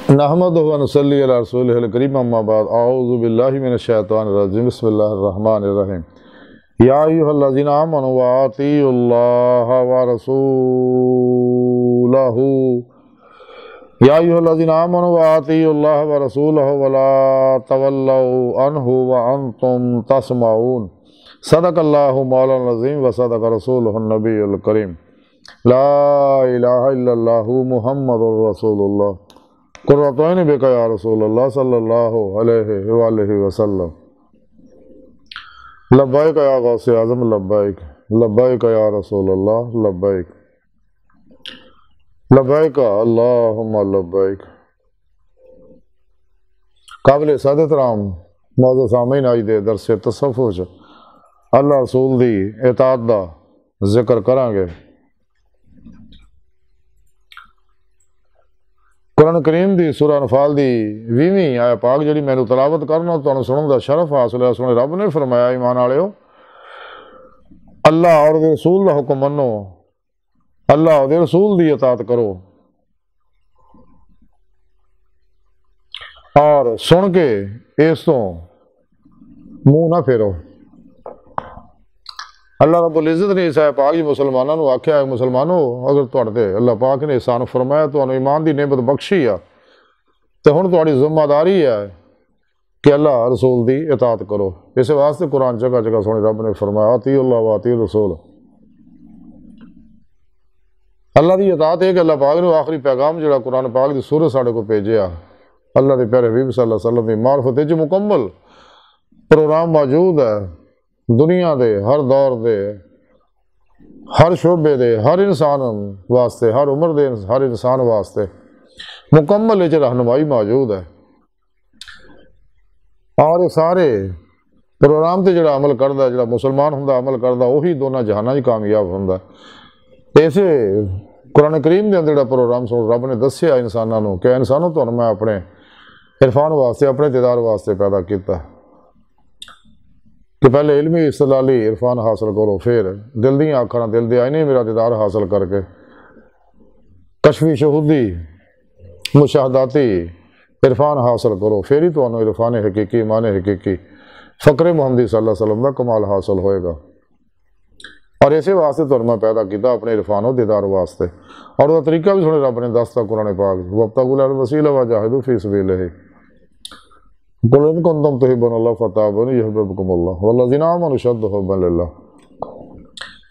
नहमदुहु व नुसल्ली अला रसूलिहिल करीम अम्मा बाद अऊज़ु बिल्लाहि मिनश शैतानिर रजीम बिस्मिल्लाहिर रहमानिर रहीम या अय्युहल्लज़ीना आमनू अतीउल्लाह व रसूलहू या अय्युहल्लज़ीना आमनू अतीउल्लाह व रसूलहू व ला तवल्लू अन्हु व अंतुम तस्माऊन सदक़ल्लाहु मौलाना अज़ीम व सदक़ रसूलुहुन नबियुल करीम ला इलाहा इल्लल्लाहु मुहम्मदुर रसूलुल्लाह कुर्रतुन बिका या रसूलल्लाह सल्लल्लाहु अलैहि वसल्लम लब्बैक या गौसे आज़म लब्बैक लब्बैक या रसूलल्लाह लब्बैक लब्बैक अल्लाहुम्मा लब्बैक। काबिल सादत राम मौजूद सामीन आज दे दरस तसव्वुफ़ अल्लाह रसूल दी इताअत दा जिक्र करांगे। कुरान करीम दी सूरह अनफाल दी 20वीं आया पाक जी मैनू तलावत करना तो सुनने का शरफ हासिल है। सुने रब ने फरमाया ईमान वालियो अल्लाह और रसूल का हुक्म मनो, अल्लाह और रसूल की इताअत करो और सुन के इस तो मुंह ना फेरो। अल्लाह रब्बुल इज़्ज़त ने इस पाक जी मुसलमानों को आख्या है मुसलमानों अगर तुहाडे अल्लाह पाक ने एहसान फरमाया तो ईमान की नेमत बख्शी आ तो हुण तुहाडी जिम्मेदारी है कि अल्लाह रसूल की इताअत करो। इस वास्ते कुरान जगह जगह सोने रब ने फरमाया अतीउल्लाह व अतीउर रसूल। अल्लाह की इताअत है कि अल्लाह पाक ने आखिरी पैगाम जो कुरान पाक की सूरत साढ़े को भेजा अल्लाह के प्यारे हबीब सल्लल्लाहु अलैहि वसल्लम की मार्फत च मुकम्मल प्रोग्राम मौजूद है। दुनिया के हर दौर के हर शोबे के हर इंसान वास्ते हर उम्र के हर इंसान वास्ते मुकम्मल रहनुमाई मौजूद है और ये सारे प्रोग्राम से जो अमल करता जो मुसलमान होंगे अमल करता वही दोनों जहाना कामयाब होंगे। इसे कुरान करीम के अंदर जो प्रोग्राम सुन रब ने दसिया इंसानों को कि इंसानों तो मैं अपने इरफान वास्ते अपने दीदार वास्ते पैदा किया कि पहले इल्मी इस्तलाली इरफान हासिल करो फिर दिल दी आखना दिल दे आईने मेरा दीदार हासिल करके कशफी शहूदी मुशाहदाती इरफान हासिल करो फिर ही तो इरफान हकीकी ईमान हकीकी फ़क्र मुहम्मदी सल्लल्लाहु अलैहि वसल्लम का कमाल हासिल होएगा। और इसे वास्ते तो मैं पैदा किया अपने इरफान और दीदार वास्ते और वह तरीका भी थोड़े रब ने दसता कुरान पाक वब्तगुल वसीला व जाहिदू फी सबीलिही कुल कुंतुम तुहिब्बुनल्लाह फत्तबिऊनी युहिब्बुकुमुल्लाह वल्लज़ीना आमनू अशद्दु हुब्बन लिल्लाह।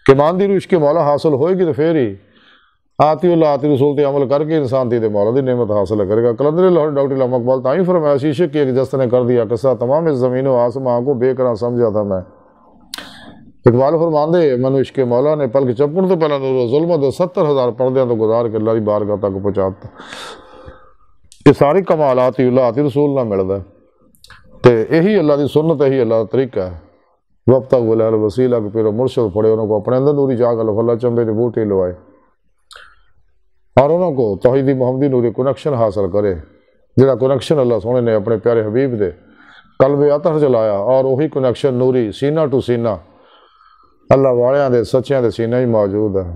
कि मान दी इश्क़ मौला हासिल होएगी तो फिर ही आतीउल्लाह आती रसूल ते अमल करके इंसान दी मौला दी नेमत हासिल करेगा। कलंदर लाहौर डॉक्टर इमाम इकबाल ताई फरमाया शीशे की एक जस्त ने कर दिया किस्सा तमाम इस ज़मीन व आसमां को बेकरार समझा था मैं। इकबाल फरमांदे मैनू इश्क़ मौला ने पल के चपण तो पहला नूर जुल्म दे 70,000 पर्दे तो गुजार के अल्लाह की बारगाह तक पहुँचाता। ये सारी कमाल आतीउल्लाह आती रसूल ना मिलता तो यही अल्लाह की सुन्नत यही अल्लाह का तरीका है। वब्तगुल वसीला के फिर मुर्शद फड़े उन्होंने अपने अंदर नूरी जाग अल्लाह चंबे के बूटे लवाए और उन्होंने तौहीदी मुहम्मदी नूरी कनैक्शन हासिल करे जोड़ा कनैक्शन अल्लाह सोने ने अपने प्यारे हबीब के कल्बे अतर चलाया और वही कनैक्शन नूरी सीना टू सीना अल्लाह वालियां दे सच्चियां दे सीने ही मौजूद है।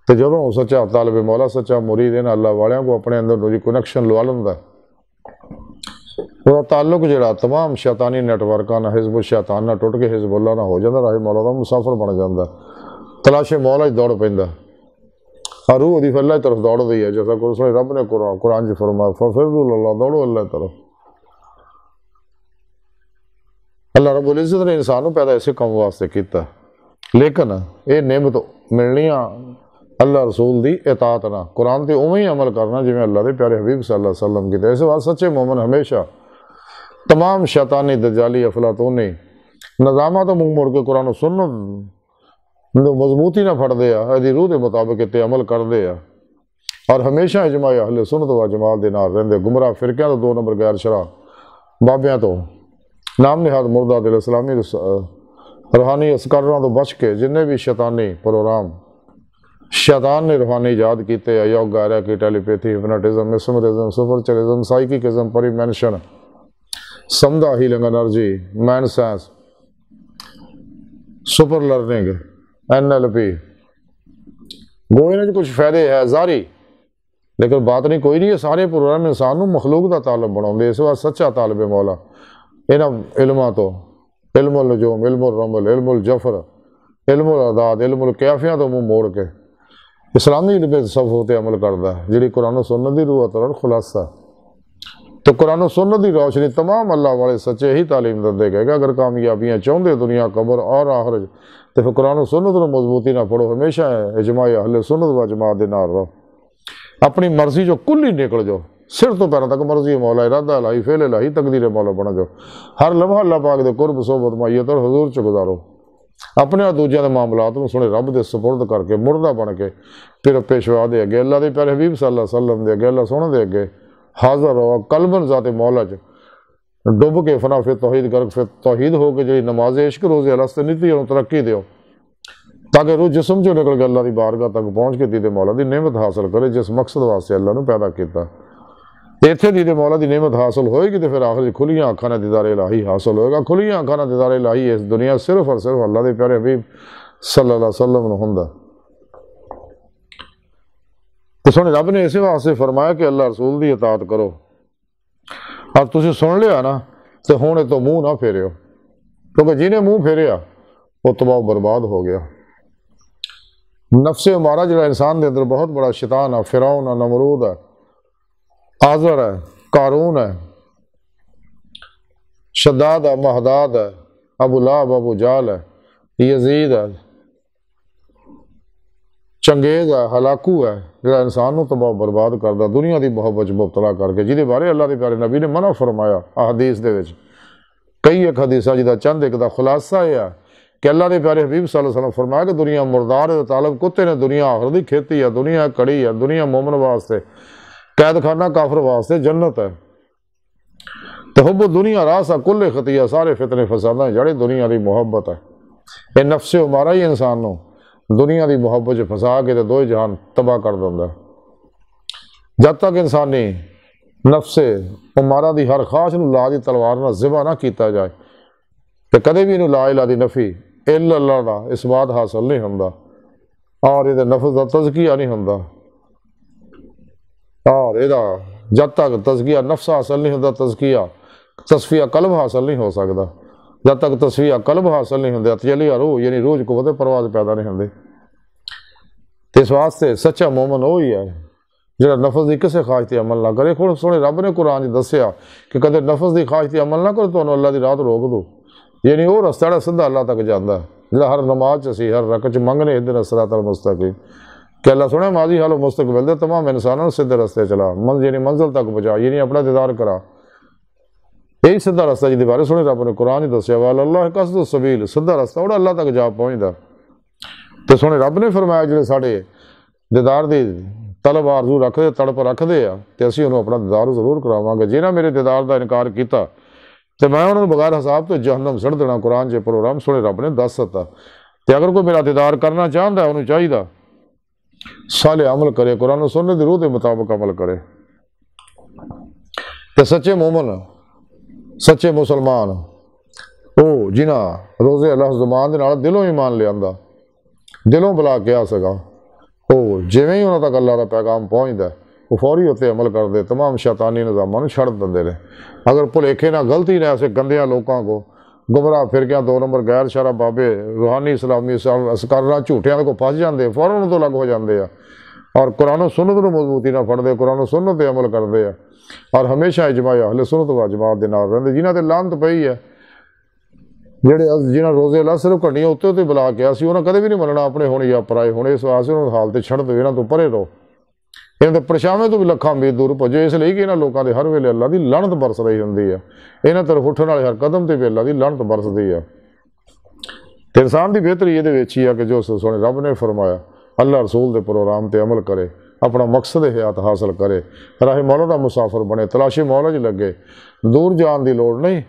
तो जो सच्चा तालिब मौला सच्चा मुरीद है ना अल्लाह वालियां को अपने अंदर नूरी कनैक्शन लवा लेंदा वह ताल्लुक जो तमाम शैतानी नेटवर्कों ना हिजब शैतान ना टुट के हिजबुल्लाह ना हो जाता राही मौला का मुसाफिर बन जाता तलाशे मौला ही दौड़ पैंदा और रूह की अल्लाह की तरफ दौड़ती है जैसा कुछ रब ने कुरान च फरमाया फफिर्रू इलल्लाह दौड़ो अल्लाह की तरफ। अल्लाह रब्बुल इज़्ज़त ने इंसान को पैदा इसे काम वास्ते किया लेकिन ये नेमत मिलनी अल्लाह रसूल की इताअत ना कुरान से उवें ही अमल करना जिवें अल्लाह के प्यारे हबीब सल्लल्लाहु अलैहि वसल्लम की। इस बात सच्चे मोमन हमेशा तमाम शैतानी दजाली अफलातूनी निज़ामा तो मुँह मोड़ के कुरान सुन्नत मजबूती ना फटते हैं रूह के मुताबिक इतने अमल करते हैं और हमेशा इजमा अहले सुन्नत व जमात के नाल रहिंदे गुमराह फिरकियां तो 2 नंबर गैर शरा बाबियां तो नाम निहाद मुर्दा दिल इस्लामी रूहानी असकारों तो बच के जिन्हें भी शैतानी प्रोग्राम शैतान ने रूहानी ईजाद किए yoga reiki telepathy hypnotism mesmerism सुपरचरिज्म साइकिज्म परिमेंशन समदा healing energy mind science super learning NLP गो इन्हें कुछ फायदे है जारी लेकिन बात नहीं कोई नहीं है, सारे प्रोग्राम इंसान को मखलूक का तालब बनाते, इस वास्ते सच्चा तालब मौला इन्होंने इल्मां तो इल्मुल नजूम, इल्मुल रमल, इल्मुल जफर, इल्मुल अदाद, इल्मुल कैफिया तो मुँह मोड़ के इस्लामी इल्म सफ़ ते अमल करता है, जी कुरान सुन्नत की रूह और खुलासा। तो कुरान सुन्नत की रोशनी तमाम अल्लाह वाले सच्चे ही तालीम दिंदे गए। अगर कामयाबियाँ चाहते दुनिया कबर और आखिरत तो फिर कुरान सुन्नत को मजबूती ना पढ़ो, हमेशा इजमा अहले सुन्नत व जमात के नाल रहो, अपनी मर्जी जो कुल्ली निकल जाओ, सिर तो पैरों तक मर्जी मौला, इरादा लाई, फेल लाई, तकदीर मौला बन जाओ, हर लम्हा अल्लाह पाक दे कुर्ब सोबत माइयत और हजूर च गुजारो, अपने और दूसरों के मामलात में सोने रब के सपुर्द करके मुर्दा बन के फिर पेशवा दे अगे अल्लाह के प्यारे हबीब सल्लल्लाहु अलैहि वसल्लम दे अगे अल्लाह सोने दे अगे हाज़र हो कलबन ज़ाते मौला च डुब के फना फिर तौहीद कर फिर तौहीद हो के जी नमाज इश्क रोज़े अलस्त नीति तरक्की दो, ताकि रूह जिसम चो निकल के अल्लाह की बारगाह तक पहुँच के दीदे मौला की नेमत हासिल करे, जिस मकसद वास्ते अल्लाह ने पैदा किया। इत्थे दीदे मौला की नेमत हासिल होएगी तो फिर आखिर खुलियां अखां नाल दीदार इलाही हासिल होएगा। खुलियां अखां नाल दीदार इलाही इस दुनिया सिर्फ और सिर्फ अल्लाह के प्यारे हबीब सल्लल्लाहु अलैहि वसल्लम नूं हुंदा। तो सुने रब ने इस वास्ते फरमाया कि अल्लाह रसूल की इताअत करो, और तुसीं सुन लिया ना तो हुण तो मूँह ना फेरियो, क्योंकि जिन्हें मूँह फेरिया वो तबाह बर्बाद हो गया। नफ्से हमारा जो इंसान के अंदर बहुत बड़ा शैतान है, फिरौन है, नमरूद है, आज़र है, कारून है, शद्दाद है, महदाद है, अबू लहब, अबू जाल है, यजीद है, चंगेज है, हलाकू है, जो इंसान को तबाह बर्बाद करता, दुनिया की मोहब्बत मुबतला करके, जिहदे बारे अल्लाह के प्यारे नबी ने मना फरमाया अहदीस दे विच। कई एक हदीसा जिहदा चंद एक दा खुलासा यह है कि अल्लाह के प्यारे हबीब सल्लल्लाहु अलैहि वसल्लम फरमाया कि दुनिया मुर्दार है, तालब कुत्ते ने, दुनिया आखिरत की खेती है, दुनिया कड़ी है, दुनिया मोमन वास्ते कैदखाना, काफर वास्ते जन्नत है। तो हुब दुनिया रास कुल्ले खतिया, सारे फितने फसादा जड़े दुनिया की मुहब्बत है। यह नफ्से हमारा ही इंसान को दुनिया की मुहब्बत च फसा के दो जहान तबाह कर देंदा। जब तक इंसानी नफ्से हमारा की हर खाश ला की तलवार ना ज़िबा ना किया जाए तो कदे भी ला इला दी नफ़ी इल्ला अल्लाह का इस बात हासिल नहीं होंदा, और ये नफ्स का तज़किया नहीं होंदा, और यदा जब तक तज़किया नफ्स हासिल नहीं होता, तज़किया तस्फिया कल्ब हासिल नहीं हो सकता। जब तक तस्फिया कल्ब हासिल नहीं होता, तजलिया रूह यानी रूह को वदे परवाज पैदा नहीं होंदी। तो इस वास्ते सच्चा मोमन वो ही है जो नफ्स की किसी ख्वाहिश की अमल ना करे। खुद सोने रब ने कुरान च दसिया कि कदे नफ्स की ख्वाहिश की अमल ना करो तो अल्लाह की राह रोक दो, यानी वो रस्ता जो सीधा अल्लाह तक जाता है, जो हर नमाज च हर रकत च मंगने इधर सिरातल मुस्तकीम कि अल्लाह सुने माजी हालो मुस्तकबिल दे तमाम इंसानों सीधे रस्ते चला, यानी मंजिल तक पहुँचा, यानी अपना दीदार करा, यही सीधा रास्ता जिहदे बारे सुने रब ने कुरान च दसिया वाल अल्लाह कसदु सबील, सीधा रास्ता वो अल्लाह तक जा पहुँचता। तो सुने रब ने फरमाया जो साढ़े दीदार की तलब आरजू रखते तड़प रखते हैं तो असीं उन्होंने अपना दीदार जरूर करावांगे। जिन्हें मेरे दीदार का इनकार किया तो मैं उन्होंने बगैर हिसाब तो जहन्नम सड़ देना। कुरान च प्रोग्राम सुने रब ने दस दिता। तो अगर कोई मेरा दीदार करना चाहता है उन्होंने चाहिए साले अमल करे, कुरान सुन्नत दी रूह के मुताबिक अमल करे। तो सच्चे मोमन सच्चे मुसलमान वो जिन्हें रोज़े अल्लाह ज़ुबान दे नाल दिलों ईमान लिया, दिलों बुला के आ सका, वो जिवें ही उन्होंने तक अल्लाह का पैगाम पहुँचता वो फौरी उत्ते अमल करते, तमाम शैतानी निज़ामां नूं छड़ दिंदे ने। अगर भुलेखे ना गलती ने ऐसे गंदिया लोगों को गुमराह फिरकियां दो नंबर गैर शरा बाबे रूहानी इस्लामी असकारां झूठियां को फस जाते, फौरन तो अलग हो जाते हैं और कुरान सुन्नत को मजबूती ना फड़ते, कुरान सुन्नत पर अमल करते हैं और हमेशा इजमा अहले सुन्नत व जमात के नाल रहिंदे। जिन्हां ते लानत पई है, ਜਿਹੜੇ जिन्हें रोज़े ला सिर्फ घड़ियाँ उत्ते उत्ते बुला के असीं उन्हें कदे भी नहीं मनना अपने होने या पराए होने। इस वास्ते उन्होंने हाल से छड़ दो, इन्हों तो परे रहो, इन्हों के परछावें तो भी लखां मील दूर भजो, इसलिए कि इन्होंने लोगों के हर वेले अल्लाह की लानत बरस रही होंगी है। इन्होंने तरफ उठने वाले हर कदम से भी अल्लाह की लानत बरसती है। तो इंसान की बेहतरी ये ही है कि जो सोने रब ने फरमाया अल्लाह रसूल के प्रोग्राम पर अमल करे, अपना मकसद हयात हासिल करे, राह मौला का मुसाफिर बने, तलाशी मौला च लगे, दूर जान की लोड़ नहीं,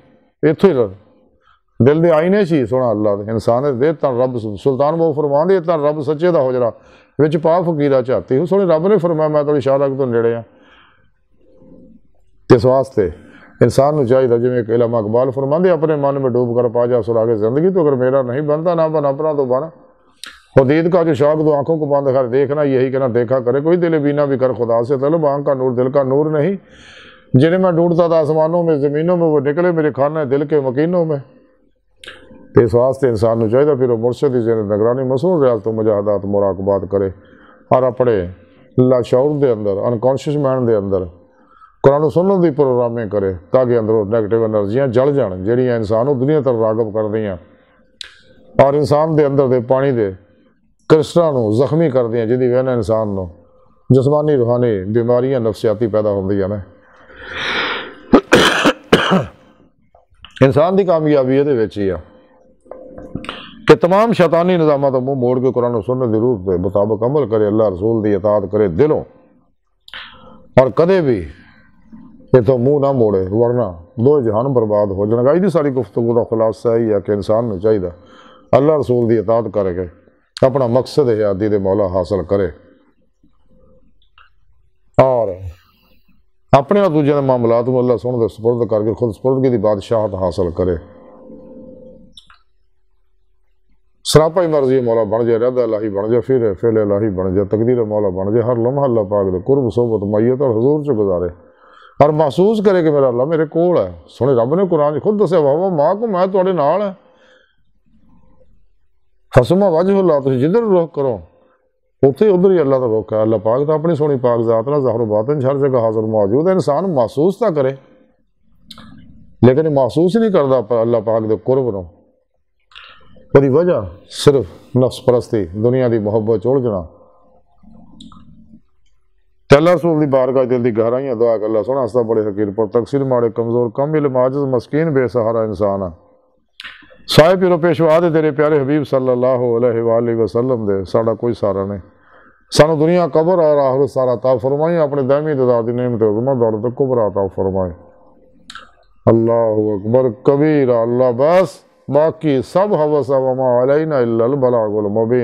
इत्थों ही दिल के आईने च ही सोना अल्लाह इंसान दे तन रब सुल्तान वो फरमाते तन रब सच्चे का हो जरा विच पा फकीरा झाती हो। सोने रब ने फरमाया मैं थोड़ी शाहरग तो नेड़े हाँ। इस वास्ते इंसान को चाहिए जिमें इलामा इकबाल फरमाते अपने मन में डूब कर पा जा सुरागे जिंदगी, तो अगर मेरा नहीं बनता ना बना अपना तो बना। खुदीद का जो शौक तो आंखों को बंद कर देखना, यही कहना देखा करे, कोई दिल बीना भी कर खुदा से तलब, आंख का नूर दिल का नूर नहीं, जिन्हें मैं ढूंढता था आसमानों में ज़मीनों में, वो निकले मेरे खाने दिल के मकीनों में। तो इस वास्ते इंसान को चाहिए फिर मुर्शद की निगरानी मसूल रियाज तो मुजाहदात मुराकबात करे और अपने लाशऊर के अंदर अनकॉन्शियस माइंड के अंदर कुरान सुनने की प्रोग्रामिंग करे, ताकि अंदरों नैगेटिव एनर्जियाँ जल जान जिहड़ियां इंसान को दुनिया तरफ रागब कर दियाँ और इंसान के अंदर दे पानी दे क्रिस्टलों को जख्मी कर दियाँ, जिहदी वजह नाल इंसान को जिसमानी रूहानी बीमारियां नफसियाती पैदा होंदियां ने। इंसान की कामयाबी ये ही आ कि तमाम शैतानी निज़ामां तो मुँह मोड़ के कुरान सुन्नत की रूह के मुताबिक अमल करे, अल्लाह रसूल की इताअत करे दिलों, और कदे भी इतों मुँह ना मोड़े, वरना दो जहान बर्बाद हो जाएगा। अज की सारी गुफ्तगू का खुलासा यही है कि इंसान को चाहिए अल्लाह रसूल की इताअत करके अपना मकसद हयाती दे मौला हासिल करे और अपने और दूजे के मामलात को अल्लाह सुन दे सुपुर्द करके खुद सुपुर्दगी की बादशाहत हासिल करे। सरापा ही मर्जी मौला बन जाए, रद अल्लाही बन जाए, फिर फेल अल्लाही बन जाए, तकदीर मौला बन जाए, हर लम्हा अल्लाह पाक दे कुर्ब सोबत मैयत और हजूर च गुजारे और महसूस करे कि मेरा अल्लाह मेरे कोल है। सुने रब ने कुरान खुद दसिया वाह माँ को मैं तुहाडे नाल है, फसमा वजहुल्लाह, तुसीं जिधर रुख करो उत्थे उधर ही अल्लाह का रुख है। अल्लाह पाक तो अपनी सोहनी पाक जात नाल ज़ाहिर बातिन हर जगह हाजिर मौजूद है। इंसान महसूस तो करे लेकिन महसूस ही नहीं करता अल्लाह पाक के कुर्ब नूं। वही वजह सिर्फ नफ्स परस्ती, दुनिया की मुहब्बत उलझना। अल्लाह रसूल की बारगाह दिल की गहराइयां दुआ कर अल्लाह सोना हस्ता बड़े हकीर पर तकसीर माड़े कमजोर कम इल्म आजिज़ मस्कीन बेसहारा इंसान है। साहिब पिरो पेशवा दे तेरे प्यारे हबीब सल्लल्लाहु अलैहि वसल्लम दे साड़ा कोई सारा नहीं। सानू दुनिया कबर और आखिरत सारा अता फरमाई, अपने दामी ददा दी नेमत उम्मत दौलत कुबरा अता फरमाए। अल्लाहु अकबर कबीरा, अल्लाह बस, बाकी सब हवस वमा अलैना इल्लल बलागुल मुबीन।